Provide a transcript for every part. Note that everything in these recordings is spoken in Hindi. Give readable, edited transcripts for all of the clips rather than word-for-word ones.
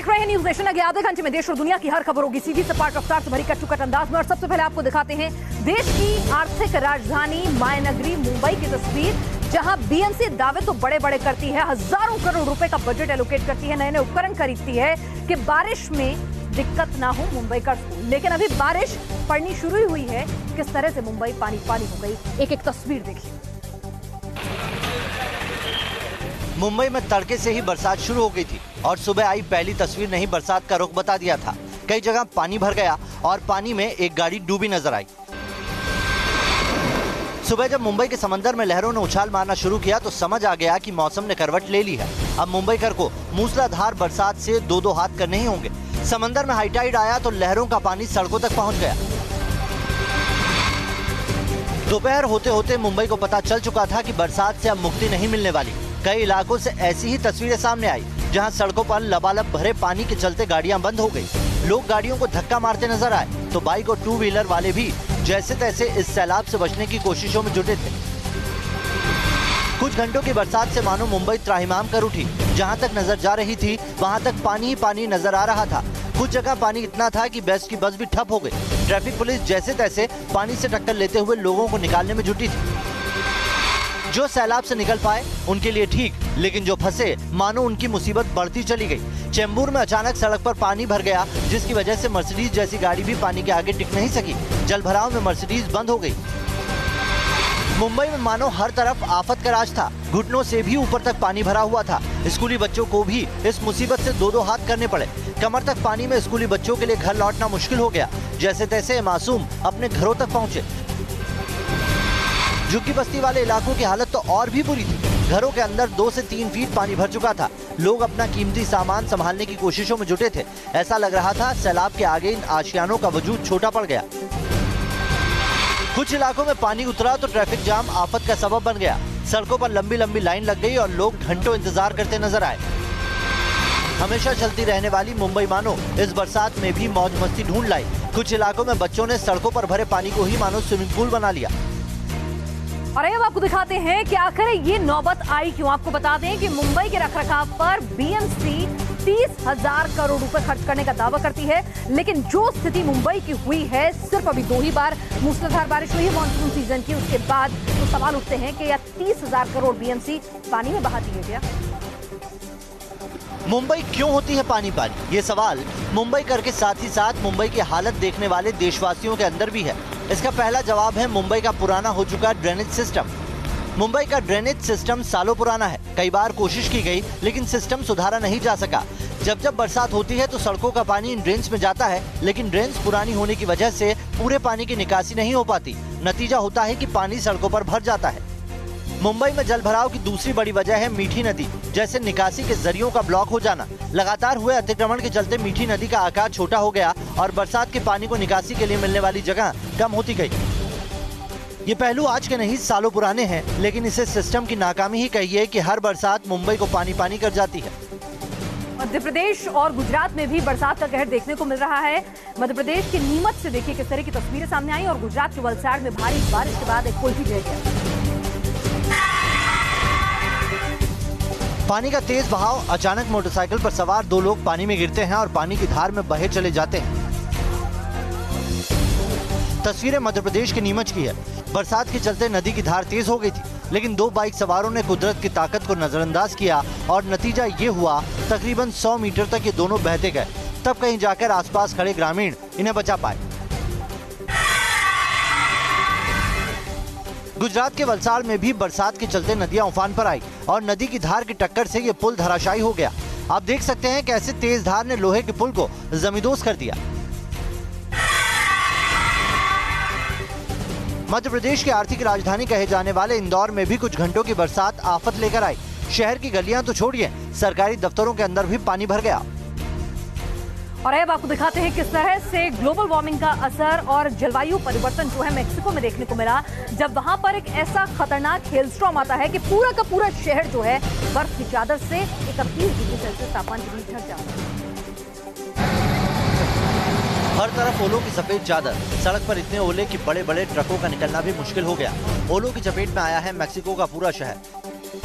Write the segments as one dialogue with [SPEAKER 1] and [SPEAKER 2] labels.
[SPEAKER 1] देख रहे हैं न्यूज नेशन। अगले आधे घंटे में देश और दुनिया की हर खबर होगी सीधी सपाट रफ्तार से भरी कट अंदाज में। और सबसे पहले आपको दिखाते हैं देश की आर्थिक राजधानी मायानगरी मुंबई की तस्वीर, जहां बीएमसी दावे तो बड़े बड़े करती है, हजारों करोड़ रुपए का बजट एलोकेट करती है, नए नए उपकरण खरीदती है कि बारिश में दिक्कत ना हो मुंबई का स्कूल। लेकिन अभी बारिश पड़नी शुरू ही हुई है, किस तरह से मुंबई पानी पानी हो गई, एक एक तस्वीर देखिए।
[SPEAKER 2] मुंबई में तड़के से ही बरसात शुरू हो गई थी और सुबह आई पहली तस्वीर ने ही बरसात का रुख बता दिया था। कई जगह पानी भर गया और पानी में एक गाड़ी डूबी नजर आई। सुबह जब मुंबई के समंदर में लहरों ने उछाल मारना शुरू किया तो समझ आ गया कि मौसम ने करवट ले ली है। अब मुंबईकर को मूसलाधार बरसात से दो दो हाथ करने ही होंगे। समंदर में हाई टाइड आया तो लहरों का पानी सड़कों तक पहुंच गया। दोपहर होते होते मुंबई को पता चल चुका था कि बरसात से अब मुक्ति नहीं मिलने वाली। कई इलाकों से ऐसी ही तस्वीरें सामने आई जहां सड़कों पर लबालब भरे पानी के चलते गाड़ियां बंद हो गई। लोग गाड़ियों को धक्का मारते नजर आए तो बाइक और टू व्हीलर वाले भी जैसे तैसे इस सैलाब से बचने की कोशिशों में जुटे थे। कुछ घंटों की बरसात से मानो मुंबई त्राहिमाम कर उठी। जहां तक नजर जा रही थी वहां तक पानी ही पानी नजर आ रहा था। कुछ जगह पानी इतना था कि बस की बस भी ठप हो गई। ट्रैफिक पुलिस जैसे तैसे पानी से टक्कर लेते हुए लोगों को निकालने में जुटी थी। जो सैलाब से निकल पाए उनके लिए ठीक, लेकिन जो फंसे मानो उनकी मुसीबत बढ़ती चली गई। चेंबूर में अचानक सड़क पर पानी भर गया, जिसकी वजह से मर्सिडीज जैसी गाड़ी भी पानी के आगे टिक नहीं सकी। जलभराव में मर्सिडीज बंद हो गई। मुंबई में मानो हर तरफ आफत का राज था। घुटनों से भी ऊपर तक पानी भरा हुआ था। स्कूली बच्चों को भी इस मुसीबत से दो दो हाथ करने पड़े। कमर तक पानी में स्कूली बच्चों के लिए घर लौटना मुश्किल हो गया। जैसे तैसे मासूम अपने घरों तक पहुँचे। झुग्गी बस्ती वाले इलाकों की हालत तो और भी बुरी थी। घरों के अंदर 2 से 3 फीट पानी भर चुका था। लोग अपना कीमती सामान संभालने की कोशिशों में जुटे थे। ऐसा लग रहा था सैलाब के आगे इन आशियानों का वजूद छोटा पड़ गया। कुछ इलाकों में पानी उतरा तो ट्रैफिक जाम आफत का सबब बन गया। सड़कों पर लंबी लंबी लाइन लग गई और लोग घंटों इंतजार करते नजर आए। हमेशा चलती रहने वाली मुंबई मानो इस बरसात में भी मौज मस्ती ढूंढ लाई। कुछ इलाकों में बच्चों ने सड़कों पर भरे पानी को ही मानो स्विमिंग पूल बना लिया।
[SPEAKER 1] और अब आपको दिखाते हैं कि आखिर ये नौबत आई क्यों। आपको बता दें कि मुंबई के रखरखाव पर बीएमसी 30,000 करोड़ रुपए खर्च करने का दावा करती है, लेकिन जो स्थिति मुंबई की हुई है, सिर्फ अभी 2 ही बार मूसलाधार बारिश हुई है मॉनसून सीजन की, उसके बाद तो सवाल उठते हैं कि यह 30,000 करोड़ बीएमसी पानी में बहा दिए गया।
[SPEAKER 2] मुंबई क्यों होती है पानी पानी, ये सवाल मुंबई कर के साथ ही साथ मुंबई की हालत देखने वाले देशवासियों के अंदर भी है। इसका पहला जवाब है मुंबई का पुराना हो चुका ड्रेनेज सिस्टम। मुंबई का ड्रेनेज सिस्टम सालों पुराना है। कई बार कोशिश की गई लेकिन सिस्टम सुधारा नहीं जा सका। जब जब बरसात होती है तो सड़कों का पानी इन ड्रेन्स में जाता है, लेकिन ड्रेन्स पुरानी होने की वजह से पूरे पानी की निकासी नहीं हो पाती। नतीजा होता है कि पानी सड़कों पर भर जाता है। मुंबई में जलभराव की दूसरी बड़ी वजह है मीठी नदी जैसे निकासी के जरियों का ब्लॉक हो जाना। लगातार हुए अतिक्रमण के चलते मीठी नदी का आकार छोटा हो गया और बरसात के पानी को निकासी के लिए मिलने वाली जगह कम होती गई। ये पहलू आज के नहीं सालों पुराने हैं, लेकिन इसे सिस्टम की नाकामी ही कहिए कि हर बरसात मुंबई को पानी पानी कर जाती है।
[SPEAKER 1] मध्य प्रदेश और गुजरात में भी बरसात का कहर देखने को मिल रहा है। मध्य प्रदेश के नीमच से देखिए किस तरह की तस्वीरें सामने आई और गुजरात के वलसाड़ में भारी बारिश के बाद एक पुल भी गिर गया।
[SPEAKER 2] पानी का तेज बहाव, अचानक मोटरसाइकिल पर सवार 2 लोग पानी में गिरते हैं और पानी की धार में बहे चले जाते हैं। तस्वीरें मध्य प्रदेश के नीमच की है। बरसात के चलते नदी की धार तेज हो गई थी, लेकिन 2 बाइक सवारों ने कुदरत की ताकत को नजरअंदाज किया और नतीजा ये हुआ तकरीबन 100 मीटर तक ये दोनों बहते गए। तब कहीं जाकर आसपास खड़े ग्रामीण इन्हें बचा पाए। गुजरात के वलसाड़ में भी बरसात के चलते नदियां उफान पर आई और नदी की धार की टक्कर से ये पुल धराशायी हो गया। आप देख सकते हैं कैसे तेज धार ने लोहे के पुल को जमींदोज कर दिया। मध्य प्रदेश की आर्थिक राजधानी कहे जाने वाले इंदौर में भी कुछ घंटों की बरसात आफत लेकर आई। शहर की गलियां तो छोड़िए, सरकारी दफ्तरों के अंदर भी पानी भर गया।
[SPEAKER 1] और अब आपको दिखाते हैं किस तरह से ग्लोबल वार्मिंग का असर और जलवायु परिवर्तन जो है मेक्सिको में देखने को मिला, जब वहां पर एक ऐसा खतरनाक हेलस्टॉर्म आता है कि पूरा का पूरा शहर जो है बर्फ की चादर से 31 डिग्री सेल्सियस तापमान के बीच ढक जाता है।
[SPEAKER 2] हर तरफ ओलों की सफेद चादर। सड़क पर इतने ओले कि बड़े बड़े ट्रकों का निकलना भी मुश्किल हो गया। ओलों की चपेट में आया है मैक्सिको का पूरा शहर।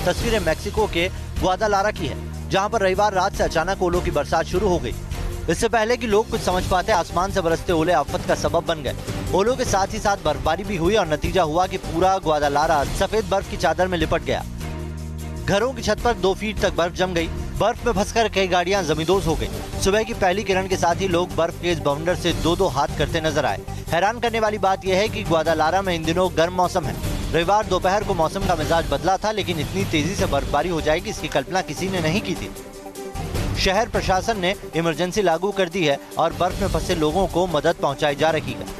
[SPEAKER 2] तस्वीरें मैक्सिको के ग्वादालारा की है। जहां पर रविवार रात से अचानक ओलों की बरसात शुरू हो गई। इससे पहले कि लोग कुछ समझ पाते, आसमान से बरसते ओले आफत का सबब बन गए। ओलों के साथ ही साथ बर्फबारी भी हुई और नतीजा हुआ कि पूरा ग्वादालारा सफेद बर्फ की चादर में लिपट गया। घरों की छत पर 2 फीट तक बर्फ जम गई। बर्फ में फंसकर कई गाड़ियां जमींदोज हो गई। सुबह की पहली किरण के साथ ही लोग बर्फ के इस बवंडर से 2-2 हाथ करते नजर आए। हैरान करने वाली बात यह है कि ग्वादालारा में इन दिनों गर्म मौसम है। रविवार दोपहर को मौसम का मिजाज बदला था, लेकिन इतनी तेजी से बर्फबारी हो जाएगी इसकी कल्पना किसी ने नहीं की थी। शहर प्रशासन ने इमरजेंसी लागू कर दी है और बर्फ में फंसे लोगों को मदद पहुंचाई जा रही है।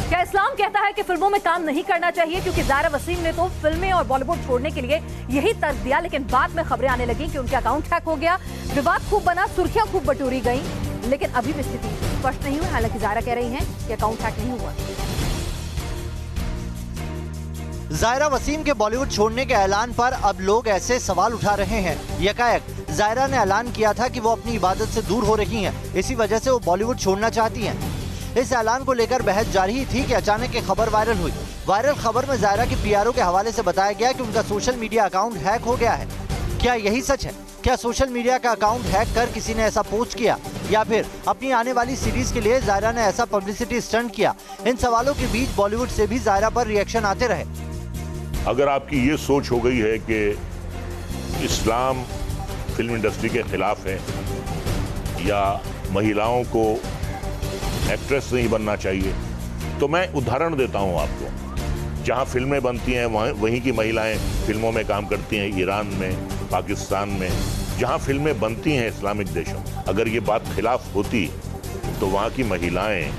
[SPEAKER 1] क्या इस्लाम कहता है कि फिल्मों में काम नहीं करना चाहिए? क्योंकि ज़ायरा वसीम ने तो फिल्में और बॉलीवुड छोड़ने के लिए यही तर्क दिया, लेकिन बाद में खबरें आने लगी कि उनका अकाउंट हैक हो गया। विवाद खूब बना, सुर्खियां खूब बटोरी गई, लेकिन अभी भी स्थिति स्पष्ट नहीं हुई। हालांकि ज़ायरा कह रही हैं कि अकाउंट हैक नहीं हुआ।
[SPEAKER 2] ज़ायरा वसीम के बॉलीवुड छोड़ने के ऐलान पर अब लोग ऐसे सवाल उठा रहे हैं। यकायक ज़ायरा ने ऐलान किया था कि वो अपनी इबादत से दूर हो रही हैं, इसी वजह से वो बॉलीवुड छोड़ना चाहती हैं। इस ऐलान को लेकर बहस जारी ही थी कि अचानक एक खबर वायरल हुई। वायरल खबर में ज़ायरा की पीआरओ के हवाले से बताया गया कि उनका सोशल मीडिया अकाउंट हैक हो गया है। क्या यही सच है? क्या सोशल मीडिया का अकाउंट हैक कर किसी ने ऐसा पोस्ट किया, या फिर अपनी आने वाली सीरीज के लिए ज़ायरा ने ऐसा पब्लिसिटी स्टंट किया? इन सवालों के बीच बॉलीवुड से भी ज़ायरा पर रिएक्शन आते रहे।
[SPEAKER 3] अगर आपकी ये सोच हो गई है कि इस्लाम फिल्म इंडस्ट्री के खिलाफ है या महिलाओं को एक्ट्रेस नहीं बनना चाहिए, तो मैं उदाहरण देता हूं आपको। जहां फिल्में बनती हैं वहीं की महिलाएं फिल्मों में काम करती हैं। ईरान में, पाकिस्तान में, जहां फिल्में बनती हैं इस्लामिक देशों में, अगर ये बात खिलाफ होती तो वहां की महिलाएं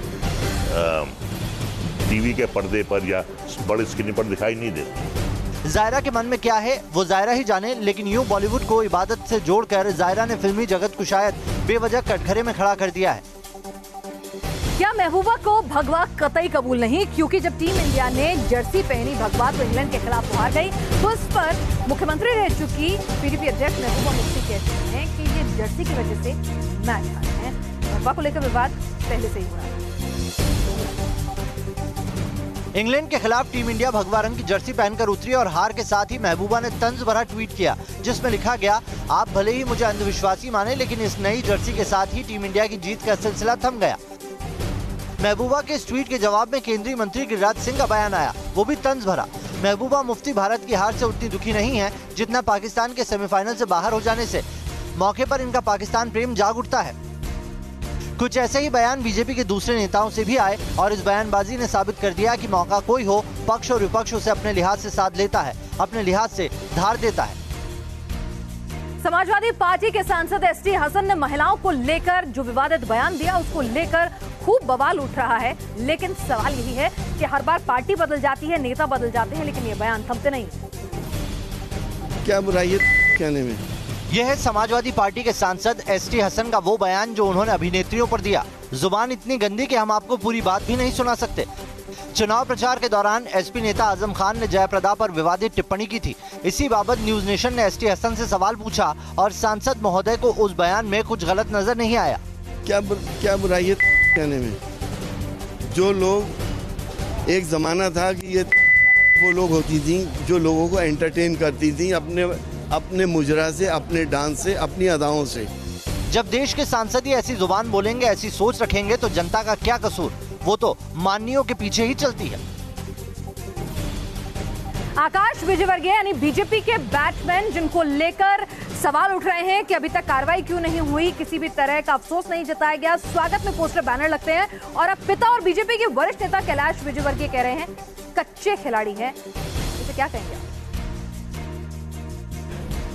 [SPEAKER 3] टीवी के पर्दे पर या बड़े स्क्रीन पर दिखाई नहीं देती।
[SPEAKER 2] ज़ायरा के मन में क्या है वो ज़ायरा ही जाने, लेकिन यूं बॉलीवुड को इबादत से जोड़कर ज़ायरा ने फिल्मी जगत को शायद बेवजह कटघरे में खड़ा कर दिया है।
[SPEAKER 1] क्या महबूबा को भगवा कतई कबूल नहीं? क्योंकि जब टीम इंडिया ने जर्सी पहनी भगवा तो इंग्लैंड के खिलाफ हार गई। तो इस पर मुख्यमंत्री रह चुकी पीडीपी अध्यक्ष महबूबा मुफ्ती कहती हैं कि ये जर्सी की वजह से मैच हारे हैं। भगवा को लेकर विवाद पहले से ही हो रहा है।
[SPEAKER 2] इंग्लैंड के खिलाफ टीम इंडिया भगवा रंग की जर्सी पहनकर उतरी और हार के साथ ही महबूबा ने तंज भरा ट्वीट किया, जिसमें लिखा गया, आप भले ही मुझे अंधविश्वासी माने, लेकिन इस नई जर्सी के साथ ही टीम इंडिया की जीत का सिलसिला थम गया। महबूबा के इस ट्वीट के जवाब में केंद्रीय मंत्री गिरिराज सिंह का बयान आया, वो भी तंज भरा। महबूबा मुफ्ती भारत की हार से उतनी दुखी नहीं है जितना पाकिस्तान के सेमीफाइनल से बाहर हो जाने से। मौके पर इनका पाकिस्तान प्रेम जाग उठता है। कुछ ऐसे ही बयान बीजेपी के दूसरे नेताओं से भी आए और इस बयानबाजी ने साबित कर दिया कि मौका कोई हो, पक्ष और विपक्ष उसे अपने लिहाज से साथ लेता है, अपने लिहाज से धार देता है।
[SPEAKER 1] समाजवादी पार्टी के सांसद एसटी हसन ने महिलाओं को लेकर जो विवादित बयान दिया उसको लेकर खूब बवाल उठ रहा है। लेकिन सवाल यही है कि हर बार पार्टी बदल जाती है, नेता बदल जाते हैं, लेकिन ये बयान थमते नहीं।
[SPEAKER 4] क्या बुराई है कहने में?
[SPEAKER 2] यह है समाजवादी पार्टी के सांसद एसटी हसन का वो बयान जो उन्होंने अभिनेत्रियों पर दिया। जुबान इतनी गंदी कि हम आपको पूरी बात भी नहीं सुना सकते। चुनाव प्रचार के दौरान एसपी नेता आजम खान ने जयप्रदा पर विवादित टिप्पणी की थी। इसी बाबत न्यूज नेशन ने एसटी हसन से सवाल पूछा और सांसद महोदय को उस बयान में कुछ गलत नजर नहीं आया।
[SPEAKER 4] क्या बुराई है कहने में? जो लोग, एक जमाना था कि ये वो लोग होती थी जो लोगों को एंटरटेन करती थी अपने मुजरा से, अपने डांस से, अपनी अदाओं से।
[SPEAKER 2] जब देश के सांसद ही ऐसी जुबान बोलेंगे, ऐसी सोच रखेंगे, तो जनता का क्या कसूर? वो तो माननीयों के पीछे ही चलती है।
[SPEAKER 1] आकाश विजयवर्गीय यानी बीजेपी के बैटमैन, जिनको लेकर सवाल उठ रहे हैं कि अभी तक कार्रवाई क्यों नहीं हुई, किसी भी तरह का अफसोस नहीं जताया गया, स्वागत में पोस्टर बैनर लगते हैं और अब पिता और बीजेपी के वरिष्ठ नेता कैलाश विजयवर्गीय कह रहे हैं कच्चे खिलाड़ी हैं। इसे क्या कहेंगे?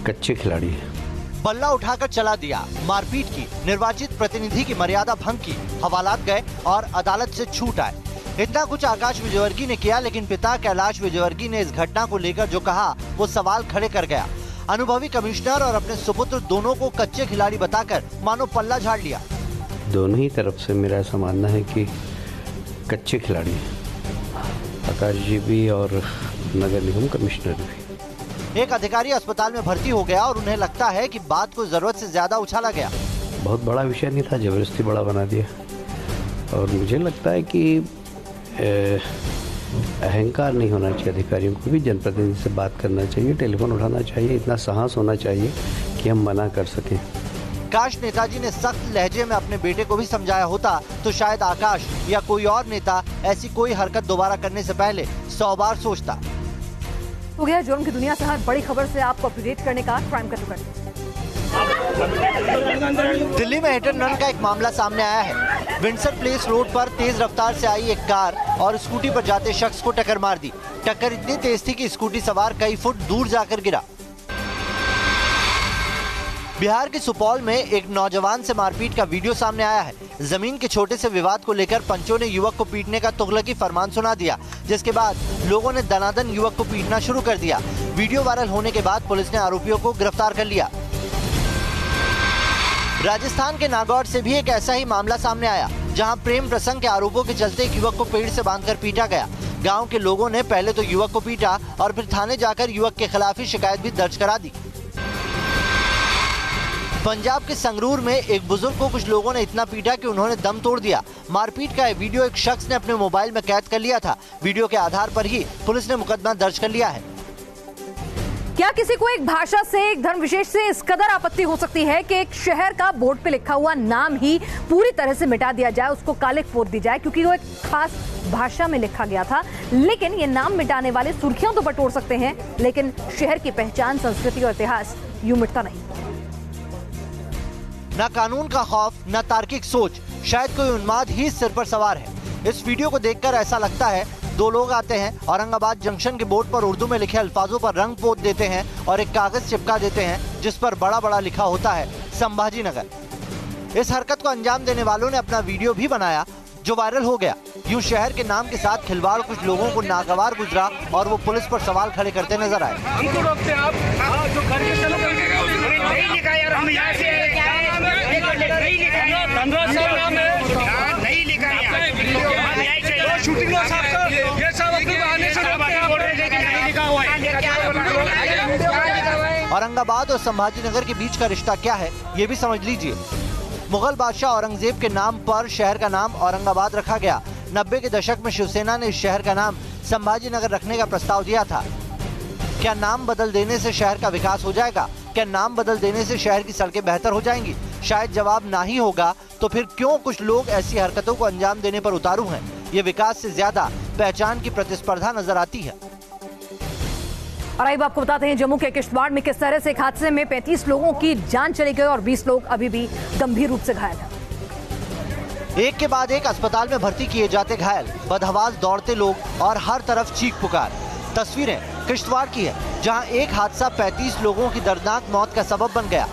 [SPEAKER 5] कच्चे खिलाड़ी है।
[SPEAKER 2] बल्ला उठाकर चला दिया, मारपीट की, निर्वाचित प्रतिनिधि की मर्यादा भंग की, हवालात गए और अदालत से छूट आए। इतना कुछ आकाश विजयवर्गीय ने किया, लेकिन पिता कैलाश विजयवर्गीय ने इस घटना को लेकर जो कहा वो सवाल खड़े कर गया। अनुभवी कमिश्नर और अपने सुपुत्र दोनों को कच्चे खिलाड़ी बताकर मानो पल्ला झाड़ लिया।
[SPEAKER 5] दोनों ही तरफ से मेरा ऐसा मानना है कि कच्चे खिलाड़ी हैं, आकाश जी भी और नगर निगम कमिश्नर भी।
[SPEAKER 2] एक अधिकारी अस्पताल में भर्ती हो गया और उन्हें लगता है कि बात को जरूरत से ज्यादा उछाला गया।
[SPEAKER 5] बहुत बड़ा विषय नहीं था, जबरदस्ती बड़ा बना दिया। और मुझे लगता है कि अहंकार नहीं होना चाहिए अधिकारियों को भी। जनप्रतिनिधि से बात करना चाहिए, टेलीफोन उठाना चाहिए, इतना साहस होना चाहिए कि हम मना कर सकें।
[SPEAKER 2] काश नेताजी ने सख्त लहजे में अपने बेटे को भी समझाया होता तो शायद आकाश या कोई और नेता ऐसी कोई हरकत दोबारा करने से पहले 100 बार सोचता।
[SPEAKER 1] हो गया जुर्म की दुनिया से हर बड़ी खबर से आपको अपडेट करने का क्राइम कट।
[SPEAKER 2] दिल्ली में हिट एंड रन का एक मामला सामने आया है। विंडसर प्लेस रोड पर तेज रफ्तार से आई एक कार और स्कूटी पर जाते शख्स को टक्कर मार दी। टक्कर इतनी तेज थी कि स्कूटी सवार कई फुट दूर जाकर गिरा। बिहार के सुपौल में एक नौजवान से मारपीट का वीडियो सामने आया है। जमीन के छोटे से विवाद को लेकर पंचों ने युवक को पीटने का तुगलकी फरमान सुना दिया, जिसके बाद लोगों ने दनादन युवक को पीटना शुरू कर दिया। वीडियो वायरल होने के बाद पुलिस ने आरोपियों को गिरफ्तार कर लिया। राजस्थान के नागौर से भी एक ऐसा ही मामला सामने आया, जहां प्रेम प्रसंग के आरोपों के चलते एक युवक को पेड़ से बांधकर पीटा गया। गांव के लोगों ने पहले तो युवक को पीटा और फिर थाने जाकर युवक के खिलाफ ही शिकायत भी दर्ज करा दी। पंजाब के संगरूर में एक बुजुर्ग को कुछ लोगों ने इतना पीटा कि उन्होंने दम तोड़ दिया। मारपीट का वीडियो एक शख्स ने अपने मोबाइल में कैद कर लिया था। वीडियो के आधार पर ही पुलिस ने मुकदमा दर्ज कर लिया है।
[SPEAKER 1] क्या किसी को एक भाषा से, एक धर्म विशेष से इस कदर आपत्ति हो सकती है कि एक शहर का बोर्ड पे लिखा हुआ नाम ही पूरी तरह से मिटा दिया जाए, उसको काले पोत दी जाए, क्योंकि वो एक खास भाषा में लिखा गया था। लेकिन ये नाम मिटाने वाले सुर्खियां तो बटोर सकते हैं, लेकिन शहर की पहचान, संस्कृति और इतिहास यूं मिटता नहीं।
[SPEAKER 2] न कानून का खौफ, न तार्किक सोच, शायद कोई उन्माद ही सिर पर सवार है। इस वीडियो को देखकर ऐसा लगता है दो लोग आते हैं, औरंगाबाद जंक्शन के बोर्ड पर उर्दू में लिखे अल्फाजों पर रंग पोत देते हैं और एक कागज चिपका देते हैं जिस पर बड़ा बड़ा लिखा होता है संभाजी नगर। इस हरकत को अंजाम देने वालों ने अपना वीडियो भी बनाया जो वायरल हो गया। यूं शहर के नाम के साथ खिलवाड़ कुछ लोगों को नागवार गुजरा और वो पुलिस पर सवाल खड़े करते नजर आए।
[SPEAKER 6] हमको रोकते आप जो करके चलो नहीं लिखा यार, हम यहाँ से नहीं लिखा है, नहीं लिखा है, शूटिंग ये सब अपने बहाने से नहीं लिखा हुआ है।
[SPEAKER 2] औरंगाबाद और संभाजी नगर के बीच का रिश्ता क्या है ये भी समझ लीजिए। मुगल बादशाह औरंगजेब के नाम पर शहर का नाम औरंगाबाद रखा गया। 90 के दशक में शिवसेना ने इस शहर का नाम संभाजी नगर रखने का प्रस्ताव दिया था। क्या नाम बदल देने से शहर का विकास हो जाएगा? क्या नाम बदल देने से शहर की सड़कें बेहतर हो जाएंगी? शायद जवाब ना ही होगा। तो फिर क्यों कुछ लोग ऐसी हरकतों को अंजाम देने पर उतारू हैं? ये विकास से ज्यादा पहचान की प्रतिस्पर्धा नजर आती है।
[SPEAKER 1] और अब आपको बताते हैं जम्मू के किश्तवाड़ में किस तरह से एक हादसे में 35 लोगों की जान चली गई और 20 लोग अभी भी गंभीर रूप से घायल हैं।
[SPEAKER 2] एक के बाद एक अस्पताल में भर्ती किए जाते घायल, बदहवास दौड़ते लोग और हर तरफ चीख पुकार। तस्वीरें किश्तवाड़ की है, जहां एक हादसा 35 लोगों की दर्दनाक मौत का सबब बन गया।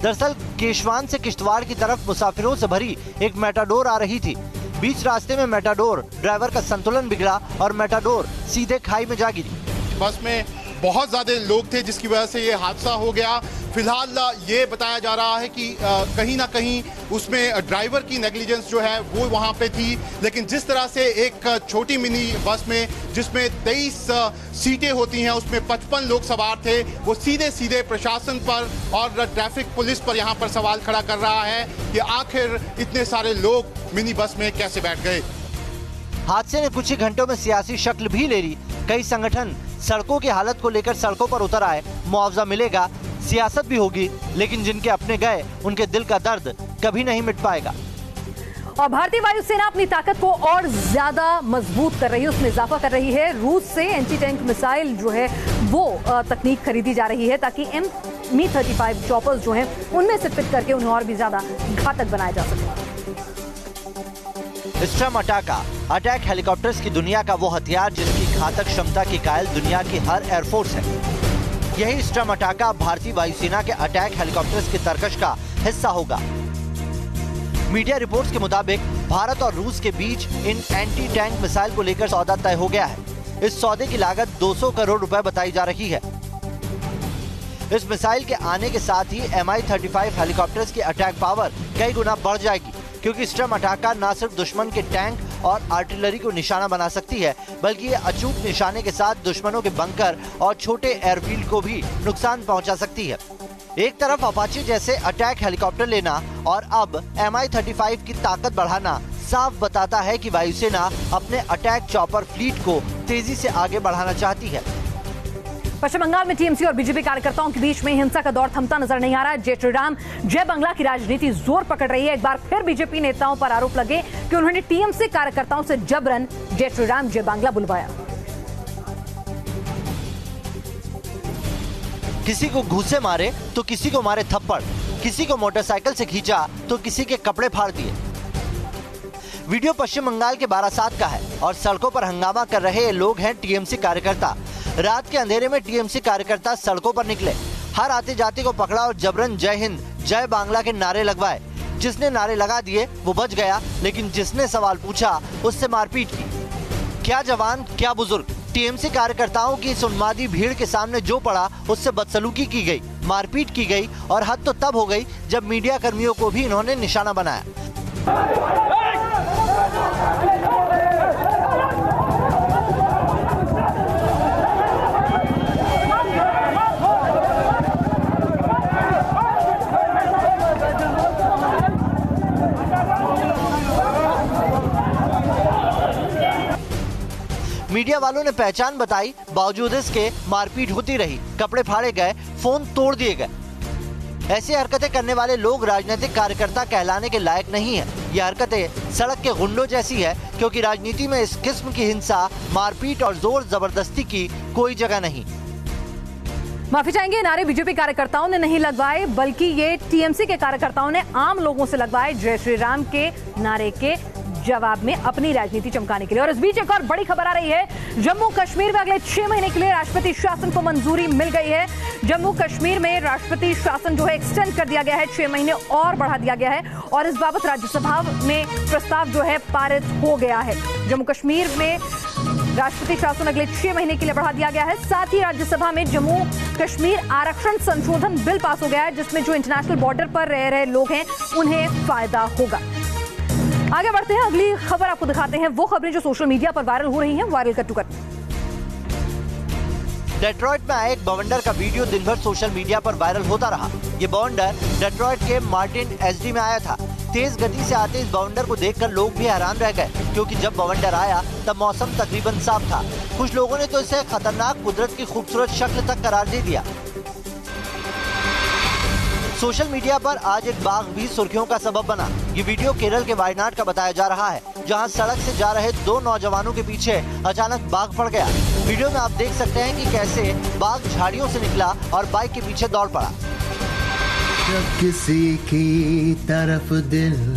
[SPEAKER 2] दरअसल केशवान से किश्तवाड़ की तरफ मुसाफिरों से भरी एक मेटाडोर आ रही थी। बीच रास्ते में मेटाडोर ड्राइवर का संतुलन बिगड़ा और मेटाडोर सीधे खाई में जा गिरी।
[SPEAKER 7] बस में बहुत ज़्यादा लोग थे जिसकी वजह से ये हादसा हो गया। फिलहाल ये बताया जा रहा है कि कहीं ना कहीं उसमें ड्राइवर की नेग्लिजेंस जो है वो वहाँ पे थी, लेकिन जिस तरह से एक छोटी मिनी बस में जिसमें 23 सीटें होती हैं उसमें 55 लोग सवार थे, वो सीधे सीधे प्रशासन पर और ट्रैफिक पुलिस पर यहाँ पर सवाल खड़ा कर रहा है कि आखिर इतने सारे लोग मिनी बस में कैसे बैठ गए।
[SPEAKER 2] हादसे ने कुछ ही घंटों में सियासी शक्ल भी ले ली। कई संगठन सड़कों की हालत को लेकर सड़कों पर उतर आए। मुआवजा मिलेगा, सियासत भी होगी, लेकिन जिनके अपने गए उनके दिल का दर्द कभी नहीं मिट पाएगा।
[SPEAKER 1] और भारतीय वायुसेना अपनी ताकत को और ज्यादा मजबूत कर रही है, उसमें इजाफा कर रही है। रूस से एंटी टैंक मिसाइल जो है वो तकनीक खरीदी जा रही है ताकि Mi-35 चॉपर्स जो हैं उनमें से फिट करके उन्हें और भी ज्यादा घातक बनाया जा सके।
[SPEAKER 2] स्ट्रम अटाका अटैक हेलीकॉप्टर्स की दुनिया का वो हथियार जिसकी घातक क्षमता की कायल दुनिया की हर एयरफोर्स है। यही स्ट्रम अटाका भारतीय वायुसेना के अटैक हेलीकॉप्टर्स की तरकश का हिस्सा होगा। मीडिया रिपोर्ट्स के मुताबिक भारत और रूस के बीच इन एंटी टैंक मिसाइल को लेकर सौदा तय हो गया है। इस सौदे की लागत 200 करोड़ रुपए बताई जा रही है। इस मिसाइल के आने के साथ ही Mi-35 हेलीकॉप्टर्स की अटैक पावर कई गुना बढ़ जाएगी, क्योंकि स्ट्रम अटाका न सिर्फ दुश्मन के टैंक और आर्टिलरी को निशाना बना सकती है, बल्कि ये अचूक निशाने के साथ दुश्मनों के बंकर और छोटे एयरफील्ड को भी नुकसान पहुंचा सकती है। एक तरफ अपाचे जैसे अटैक हेलीकॉप्टर लेना और अब Mi-35 की ताकत बढ़ाना साफ बताता है कि वायुसेना अपने अटैक चॉपर फ्लीट को तेजी से आगे बढ़ाना चाहती है।
[SPEAKER 1] पश्चिम बंगाल में टीएमसी और बीजेपी कार्यकर्ताओं के बीच में हिंसा का दौर थमता नजर नहीं आ रहा है। जय श्री राम जय बांग्ला की राजनीति जोर पकड़ रही है। एक बार फिर बीजेपी नेताओं पर आरोप लगे कि उन्होंने टीएमसी कार्यकर्ताओं से जबरन जय श्री राम जय बांग्ला बुलवाया।
[SPEAKER 2] किसी को घूंसे मारे तो किसी को मारे थप्पड़, किसी को मोटरसाइकिल से खींचा तो किसी के कपड़े फाड़ दिए। वीडियो पश्चिम बंगाल के बारासात का है और सड़कों पर हंगामा कर रहे ये लोग हैं टीएमसी कार्यकर्ता। रात के अंधेरे में टीएमसी कार्यकर्ता सड़कों पर निकले, हर आते जाते को पकड़ा और जबरन जय हिंद जय बांग्ला के नारे लगवाए। जिसने नारे लगा दिए वो बच गया, लेकिन जिसने सवाल पूछा उससे मारपीट की। क्या जवान क्या बुजुर्ग, टीएमसी कार्यकर्ताओं की इस उन्मादी भीड़ के सामने जो पड़ा उससे बदसलूकी की गई, मारपीट की गई और हद तो तब हो गई जब मीडिया कर्मियों को भी इन्होंने निशाना बनाया। मीडिया वालों ने पहचान बताई, बावजूद इसके मारपीट होती रही, कपड़े फाड़े गए, फोन तोड़ दिए गए। ऐसी हरकतें करने वाले लोग राजनीतिक कार्यकर्ता कहलाने के लायक नहीं है। ये हरकतें सड़क के गुंडों जैसी है, क्योंकि राजनीति में इस किस्म की हिंसा, मारपीट और जोर जबरदस्ती की कोई जगह नहीं।
[SPEAKER 1] माफी चाहेंगे, नारे बीजेपी कार्यकर्ताओं ने नहीं लगवाए, बल्कि ये टीएमसी के कार्यकर्ताओं ने आम लोगों से लगवाए जय श्री राम के नारे के जवाब में अपनी राजनीति चमकाने के लिए। और इस बीच एक और बड़ी खबर आ रही है। जम्मू कश्मीर में अगले 6 महीने के लिए राष्ट्रपति शासन को मंजूरी मिल गई है। जम्मू कश्मीर में राष्ट्रपति शासन जो है एक्सटेंड कर दिया गया है, 6 महीने और बढ़ा दिया गया है और इस बाबत राज्यसभा में प्रस्ताव जो है पारित हो गया है। जम्मू कश्मीर में राष्ट्रपति शासन अगले 6 महीने के लिए बढ़ा दिया गया है। साथ ही राज्यसभा में जम्मू कश्मीर आरक्षण संशोधन बिल पास हो गया है, जिसमें जो इंटरनेशनल बॉर्डर पर रह रहे लोग हैं उन्हें फायदा होगा। आगे बढ़ते हैं, अगली खबर आपको दिखाते हैं वो खबरें जो सोशल मीडिया पर वायरल हो रही हैं। Viral cut to cut.
[SPEAKER 2] Detroit में आए एक बवंडर का वीडियो दिन भर सोशल मीडिया पर वायरल होता रहा। ये बवंडर डेट्रॉइट के मार्टिन एसडी में आया था। तेज गति से आते इस बवंडर को देखकर लोग भी हैरान रह गए, क्योंकि जब बवंडर आया तब मौसम तकरीबन साफ था। कुछ लोगों ने तो इसे खतरनाक कुदरत की खूबसूरत शक्ल तक करार दे दिया। सोशल मीडिया पर आज एक बाघ भी सुर्खियों का सबब बना। ये वीडियो केरल के वायनाड का बताया जा रहा है, जहां सड़क से जा रहे 2 नौजवानों के पीछे अचानक बाघ पड़ गया। वीडियो में आप देख सकते हैं कि कैसे बाघ झाड़ियों से निकला और बाइक के पीछे दौड़ पड़ा।
[SPEAKER 8] जब किसी की तरफ दिल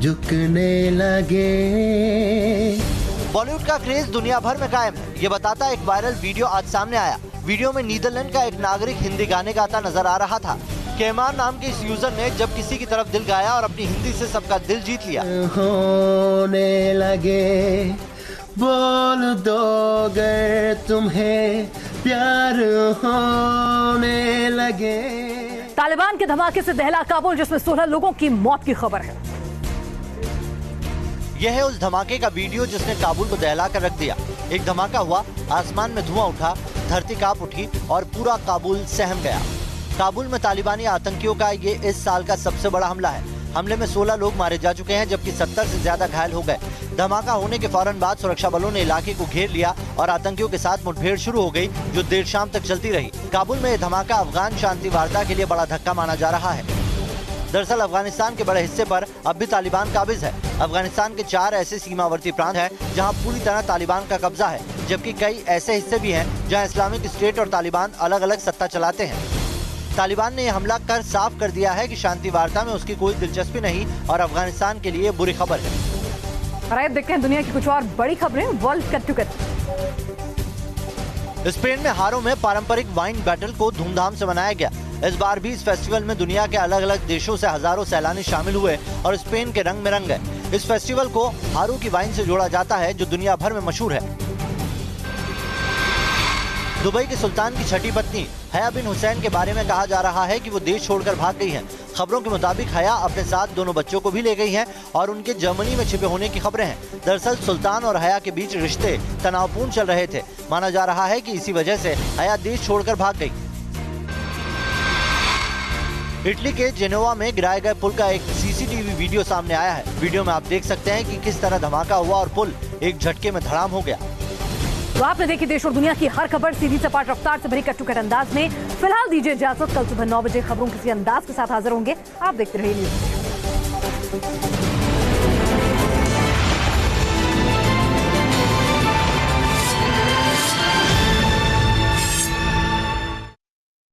[SPEAKER 8] झुकने लगे।
[SPEAKER 2] बॉलीवुड का क्रेज दुनिया भर में कायम है, ये बताता एक वायरल वीडियो आज सामने आया। वीडियो में नीदरलैंड का एक नागरिक हिंदी गाने गाता नजर आ रहा था। केमान नाम के इस यूजर ने जब किसी की तरफ दिल गाया और अपनी हिंदी से सबका दिल जीत लिया।
[SPEAKER 8] होने लगे बोल दो अगर तुम्हें प्यार होने लगे।
[SPEAKER 1] तालिबान के धमाके से दहला काबुल, जिसमें 16 लोगों की मौत की खबर है।
[SPEAKER 2] यह है उस धमाके का वीडियो जिसने काबुल को दहला कर रख दिया। एक धमाका हुआ, आसमान में धुआं उठा, धरती कांप उठी और पूरा काबुल सहम गया। काबुल में तालिबानी आतंकियों का ये इस साल का सबसे बड़ा हमला है। हमले में 16 लोग मारे जा चुके हैं, जबकि 70 से ज्यादा घायल हो गए। धमाका होने के फौरन बाद सुरक्षा बलों ने इलाके को घेर लिया और आतंकियों के साथ मुठभेड़ शुरू हो गई, जो देर शाम तक चलती रही। काबुल में यह धमाका अफगान शांति वार्ता के लिए बड़ा धक्का माना जा रहा है। दरअसल अफगानिस्तान के बड़े हिस्से पर अब भी तालिबान काबिज है। अफगानिस्तान के 4 ऐसे सीमावर्ती प्रांत हैं जहां पूरी तरह तालिबान का कब्जा है, जबकि कई ऐसे हिस्से भी हैं जहां इस्लामिक स्टेट और तालिबान अलग अलग सत्ता चलाते हैं। तालिबान ने यह हमला कर साफ कर दिया है कि शांति वार्ता में उसकी कोई दिलचस्पी नहीं और अफगानिस्तान के लिए बुरी खबर है।
[SPEAKER 1] और आइए देखते हैं दुनिया की कुछ और बड़ी खबरें world cut to cut.
[SPEAKER 2] Spain में हारो में पारंपरिक वाइन बैटल को धूमधाम से मनाया गया। इस बार भी इस फेस्टिवल में दुनिया के अलग अलग देशों से हजारों सैलानी शामिल हुए और स्पेन के रंग में रंग गए। इस फेस्टिवल को हारू की वाइन से जोड़ा जाता है, जो दुनिया भर में मशहूर है। दुबई के सुल्तान की छठी पत्नी हया बिन हुसैन के बारे में कहा जा रहा है कि वो देश छोड़कर भाग गई हैं। खबरों के मुताबिक हया अपने साथ दोनों बच्चों को भी ले गई हैं और उनके जर्मनी में छिपे होने की खबरें हैं। दरअसल सुल्तान और हया के बीच रिश्ते तनावपूर्ण चल रहे थे। माना जा रहा है कि इसी वजह से हया देश छोड़कर भाग गई। इटली के जेनोवा में गिराए गए पुल का एक सीसीटीवी वीडियो सामने आया है। वीडियो में आप देख सकते हैं कि किस तरह धमाका हुआ और पुल एक झटके में धड़ाम हो गया।
[SPEAKER 1] तो आपने देखी देश और दुनिया की हर खबर सीधी सपाट रफ्तार से भरी कट्टू कट अंदाज में। फिलहाल दीजिए इजाजत, कल सुबह 9 बजे खबरों किसी अंदाज के साथ हाजिर होंगे। आप देखते रहिए न्यूज़।